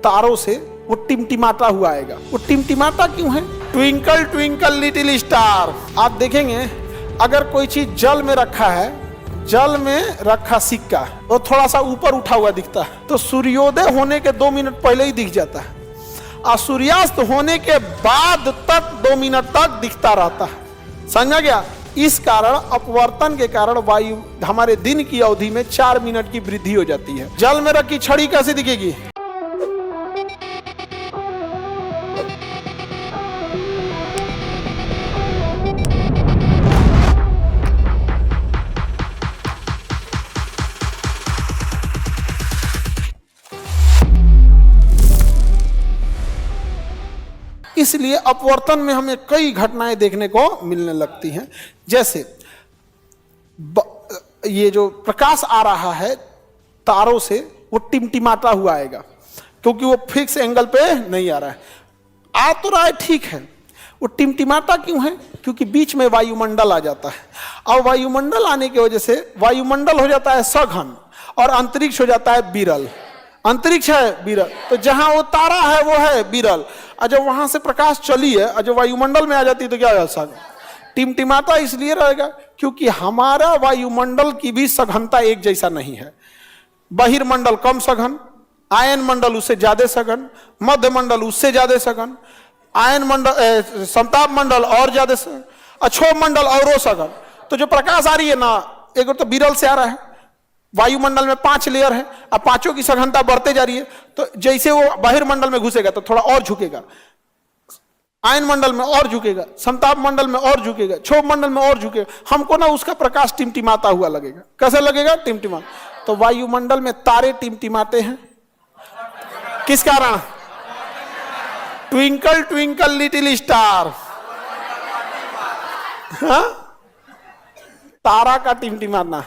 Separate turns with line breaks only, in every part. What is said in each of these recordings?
तारों से वो टिमटिमाता हुआ आएगा। वो टिमटिमाता क्यों है? Twinkle twinkle little star. आप देखेंगे अगर कोई चीज जल में रखा है, जल में रखा सिक्का, वो थोड़ा सा ऊपर उठा हुआ दिखता है तो सूर्योदय होने के 2 मिनट पहले ही दिख जाता है, और सूर्यास्त होने के बाद तक 2 मिनट तक दिखता रहता है। समझा गया? इस कारण अपवर्तन के कारण वायु हमारे दिन की अवधि में 4 मिनट की वृद्धि हो जाती है। जल में रखी छड़ी कैसे दिखेगी? इसलिए अपवर्तन में हमें कई घटनाएं देखने को मिलने लगती हैं। जैसे ये जो प्रकाश आ रहा है तारों से, वो टिमटिमाता हुआ आएगा क्योंकि वो फिक्स एंगल पे नहीं आ रहा है। आ तो रहा है, ठीक है, वो टिमटिमाता क्यों है? क्योंकि बीच में वायुमंडल आ जाता है और वायुमंडल आने की वजह से वायुमंडल हो जाता है सघन और अंतरिक्ष हो जाता है विरल। अंतरिक्ष है विरल, तो जहां वो तारा है वो है विरल, और जब वहां से प्रकाश चली है और जब वायुमंडल में आ जाती है तो क्या हो जाता? टिमटिमाता इसलिए रहेगा क्योंकि हमारा वायुमंडल की भी सघनता एक जैसा नहीं है। बहिर्मंडल कम सघन, आयन मंडल उससे ज्यादा सघन, मध्य मंडल उससे ज्यादा सघन, आयन मंडल संताप मंडल और ज्यादा सघन, अक्षोभ मंडल और सघन। तो जो प्रकाश आ रही है ना, एक तो विरल से आ रहा है, वायुमंडल में 5 लेयर है, अब पांचों की सघनता बढ़ते जा रही है, तो जैसे वो बहिर्मंडल में घुसेगा तो थोड़ा और झुकेगा, आयन मंडल में और झुकेगा, संताप मंडल में और झुकेगा, क्षोभ मंडल में और झुकेगा। हमको ना उसका प्रकाश टिमटिमाता हुआ लगेगा। कैसा लगेगा? टिमटिमा। तो वायुमंडल में तारे टिमटिमाते हैं किस कारण? Twinkle twinkle little star. हाँ? तारा का टिमटिमाना,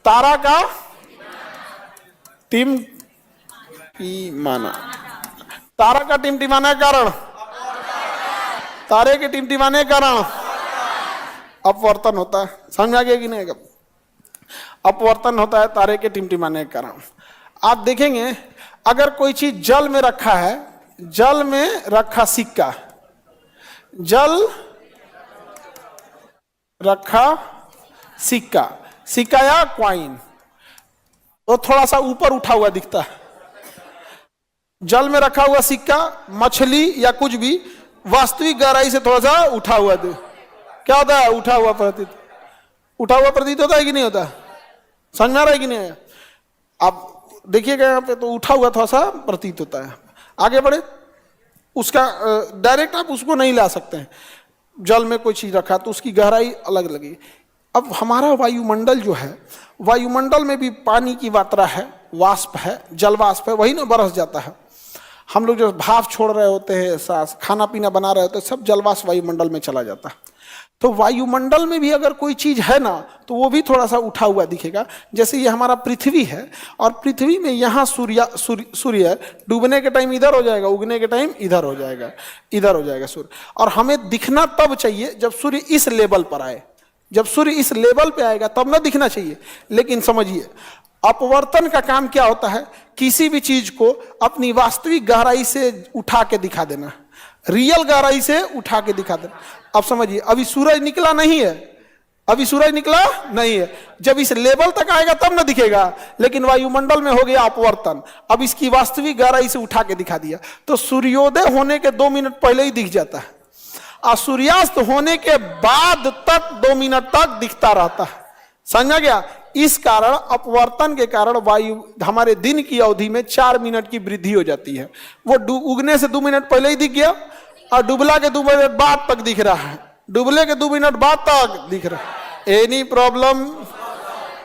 तारा का टिमटिमाना, तारा का टिमटिमाने कारण, तारे के टिमटिमाने कारण अपवर्तन होता है। समझ आ गया कि नहीं? अपवर्तन होता है तारे के टिमटिमाने के कारण। आप देखेंगे अगर कोई चीज जल में रखा है, जल में रखा सिक्का, जल रखा सिक्का, सिक्का या क्वाइन, वो थोड़ा सा ऊपर उठा हुआ दिखता है। जल में रखा हुआ सिक्का, मछली या कुछ भी वास्तविक गहराई से थोड़ा सा उठा हुआ दे, क्या होता है? उठा हुआ प्रतीत, उठा हुआ प्रतीत होता है कि नहीं होता? समझ में आ रहा है कि नहीं? आप देखिएगा यहाँ पे तो उठा हुआ थोड़ा सा प्रतीत होता है। आगे बढ़े, उसका डायरेक्ट आप उसको नहीं ला सकते हैं। जल में कोई चीज रखा तो उसकी गहराई अलग लगी। अब हमारा वायुमंडल जो है, वायुमंडल में भी पानी की मात्रा है, वाष्प है, जल वाष्प है, वही ना बरस जाता है। हम लोग जो भाप छोड़ रहे होते हैं, सांस खाना पीना बना रहे होते हैं, सब जल वाष्प वायुमंडल में चला जाता है। तो वायुमंडल में भी अगर कोई चीज है ना तो वो भी थोड़ा सा उठा हुआ दिखेगा। जैसे ये हमारा पृथ्वी है और पृथ्वी में यहाँ सूर्य डूबने के टाइम इधर हो जाएगा, उगने के टाइम इधर हो जाएगा, इधर हो जाएगा सूर्य। और हमें दिखना तब चाहिए जब सूर्य इस लेवल पर आए, जब सूर्य इस लेवल पे आएगा तब ना दिखना चाहिए। लेकिन समझिए अपवर्तन का काम क्या होता है? किसी भी चीज को अपनी वास्तविक गहराई से उठा के दिखा देना, रियल गहराई से उठा के दिखा देना। अब समझिए अभी सूरज निकला नहीं है, अभी सूरज निकला नहीं है, जब इस लेवल तक आएगा तब ना दिखेगा। लेकिन वायुमंडल में हो गया अपवर्तन, अब इसकी वास्तविक गहराई से उठा के दिखा दिया तो सूर्योदय होने के 2 मिनट पहले ही दिख जाता है, और सूर्यास्त होने के बाद तक 2 मिनट तक दिखता रहता है। समझा गया? इस कारण अपवर्तन के कारण वायु हमारे दिन की अवधि में 4 मिनट की वृद्धि हो जाती है। वो उगने से 2 मिनट पहले ही दिख गया और डुबला के 2 मिनट बाद तक दिख रहा है, डुबले के 2 मिनट बाद तक दिख रहा है। Any problem?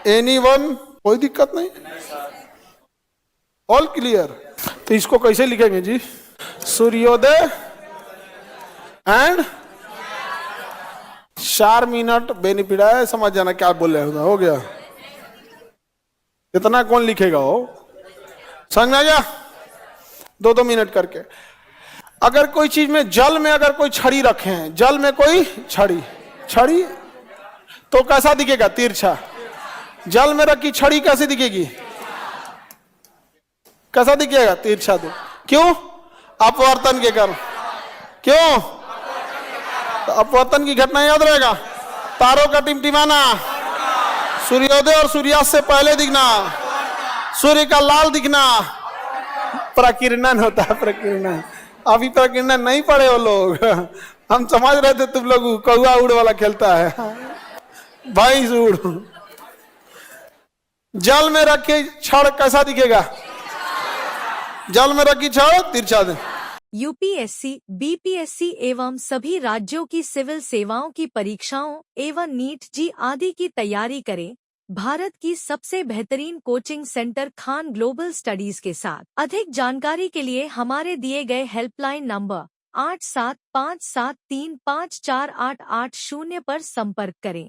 एनीवन? कोई दिक्कत नहीं? All clear? तो इसको कैसे लिखेंगे जी? सूर्योदय एंड 4 मिनट बेनिफिट है। समझ जाना क्या बोल रहे हो गया? इतना कौन लिखेगा? हो समझ में आ गया? 2-2 मिनट करके। अगर कोई चीज में जल में अगर कोई छड़ी रखे हैं, जल में कोई छड़ी, छड़ी तो कैसा दिखेगा? तिरछा। जल में रखी छड़ी कैसे दिखेगी? कैसा दिखेगा? तिरछा। दो क्यों? अपवर्तन के कारण। क्यों? तो अपवर्तन की घटना याद रहेगा। तारों का टिमटिमाना, सूर्योदय और सूर्यास्त से पहले दिखना, सूर्य का लाल दिखना, प्रकीर्णन होता है। प्रकीर्णन, अभी प्रकीर्णन नहीं पढ़े वो लोग। हम समझ रहे थे तुम लोग कौआ उड़ वाला खेलता है, भाई उड़। जल में रखे छड़ कैसा दिखेगा? जल में रखी छड़ तिरछा दे।
यूपीएससी, बीपीएससी एवं सभी राज्यों की सिविल सेवाओं की परीक्षाओं एवं नीट जी आदि की तैयारी करें भारत की सबसे बेहतरीन coaching centre Khan global studies के साथ। अधिक जानकारी के लिए हमारे दिए गए हेल्पलाइन नंबर 8757354880 पर संपर्क करें।